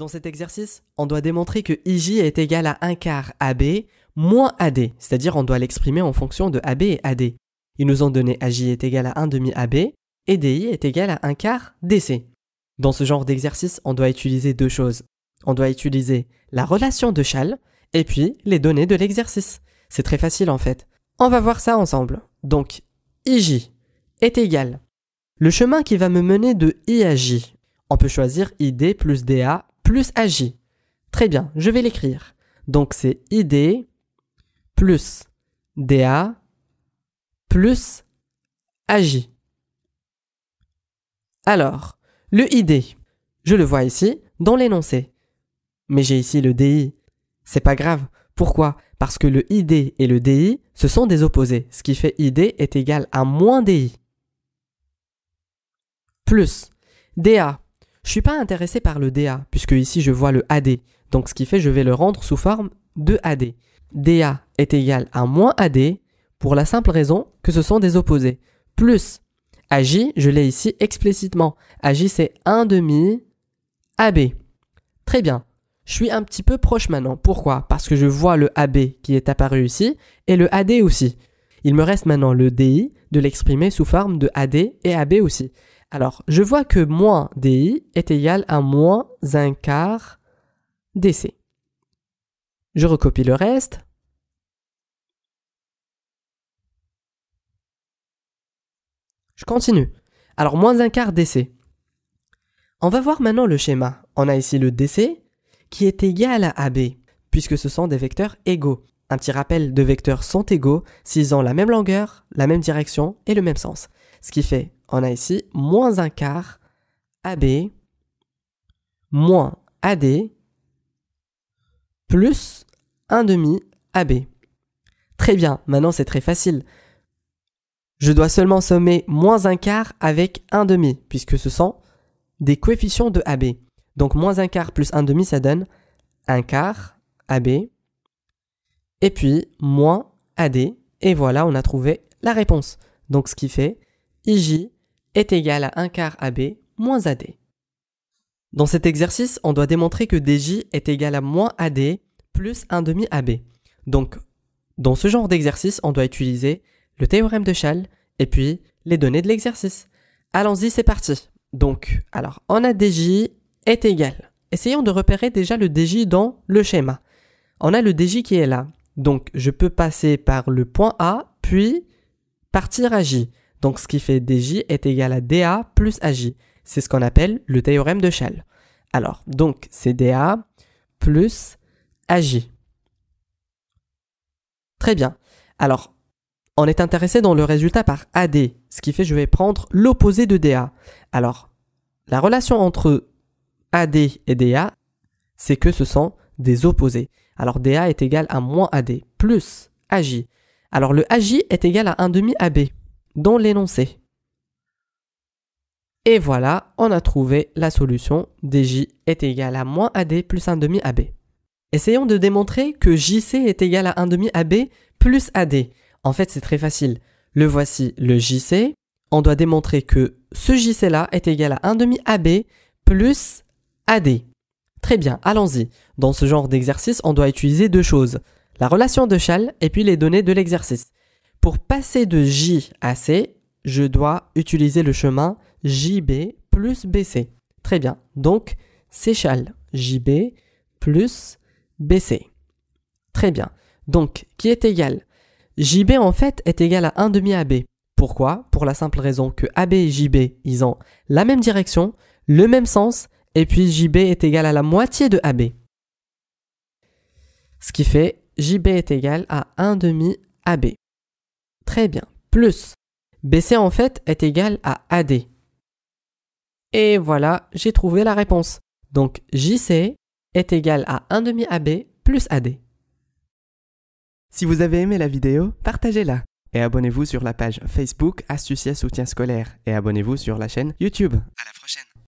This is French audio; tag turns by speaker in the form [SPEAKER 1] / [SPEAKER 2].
[SPEAKER 1] Dans cet exercice, on doit démontrer que IJ est égal à 1 quart AB moins AD, c'est-à-dire on doit l'exprimer en fonction de AB et AD. Ils nous ont donné AJ est égal à 1 demi AB et DI est égal à 1 quart DC. Dans ce genre d'exercice, on doit utiliser deux choses. On doit utiliser la relation de Chasles et puis les données de l'exercice. C'est très facile en fait. On va voir ça ensemble. Donc, IJ est égal. Le chemin qui va me mener de I à J. On peut choisir ID plus DA plus AJ. Très bien, je vais l'écrire. Donc c'est ID plus DA plus AJ. Alors, le ID, je le vois ici dans l'énoncé. Mais j'ai ici le DI. C'est pas grave. Pourquoi? Parce que le ID et le DI, ce sont des opposés. Ce qui fait ID est égal à moins DI. Plus DA. Je ne suis pas intéressé par le DA, puisque ici je vois le AD. Donc ce qui fait je vais le rendre sous forme de AD. DA est égal à moins AD pour la simple raison que ce sont des opposés. Plus AJ, je l'ai ici explicitement. AJ c'est 1 demi AB. Très bien. Je suis un petit peu proche maintenant. Pourquoi? Parce que je vois le AB qui est apparu ici et le AD aussi. Il me reste maintenant le DI de l'exprimer sous forme de AD et AB aussi. Alors, je vois que moins DI est égal à moins 1 quart DC. Je recopie le reste. Je continue. Alors, moins 1 quart DC. On va voir maintenant le schéma. On a ici le DC qui est égal à AB, puisque ce sont des vecteurs égaux. Un petit rappel, deux vecteurs sont égaux s'ils ont la même longueur, la même direction et le même sens. Ce qui fait, on a ici moins 1 quart AB moins AD plus 1 demi AB. Très bien, maintenant c'est très facile. Je dois seulement sommer moins 1 quart avec 1 demi, puisque ce sont des coefficients de AB. Donc moins 1 quart plus 1 demi, ça donne 1 quart AB. Et puis moins AD. Et voilà, on a trouvé la réponse. Donc ce qui fait IJ est égal à 1 quart AB moins AD. Dans cet exercice, on doit démontrer que DJ est égal à moins AD plus 1 demi AB. Donc, dans ce genre d'exercice, on doit utiliser le théorème de Chasles et puis les données de l'exercice. Allons-y, c'est parti. Donc, alors, on a DJ est égal. Essayons de repérer déjà le DJ dans le schéma. On a le DJ qui est là. Donc, je peux passer par le point A, puis partir à J. Donc, ce qui fait DJ est égal à DA plus AJ. C'est ce qu'on appelle le théorème de Chasles. Alors, donc, c'est DA plus AJ. Très bien. Alors, on est intéressé dans le résultat par AD, ce qui fait que je vais prendre l'opposé de DA. Alors, la relation entre AD et DA, c'est que ce sont des opposés. Alors, DA est égal à moins AD plus AJ. Alors, le AJ est égal à 1 demi AB dans l'énoncé. Et voilà, on a trouvé la solution. DJ est égal à moins AD plus 1 demi AB. Essayons de démontrer que JC est égal à 1 demi AB plus AD. En fait, c'est très facile. Le voici, le JC. On doit démontrer que ce JC-là est égal à 1 demi AB plus AD. Très bien, allons-y. Dans ce genre d'exercice, on doit utiliser deux choses. La relation de Chasles et puis les données de l'exercice. Pour passer de J à C, je dois utiliser le chemin JB plus BC. Très bien. Donc, c'est Chasles. JB plus BC. Très bien. Donc, qui est égal? JB en fait est égal à 1 demi AB. Pourquoi? Pour la simple raison que AB et JB, ils ont la même direction, le même sens, et puis JB est égal à la moitié de AB. Ce qui fait JB est égal à 1 demi AB. Très bien. Plus BC en fait est égal à AD. Et voilà, j'ai trouvé la réponse. Donc JC est égal à 1 demi AB plus AD. Si vous avez aimé la vidéo, partagez-la. Et abonnez-vous sur la page Facebook Astucia Soutien Scolaire. Et abonnez-vous sur la chaîne YouTube. À la prochaine.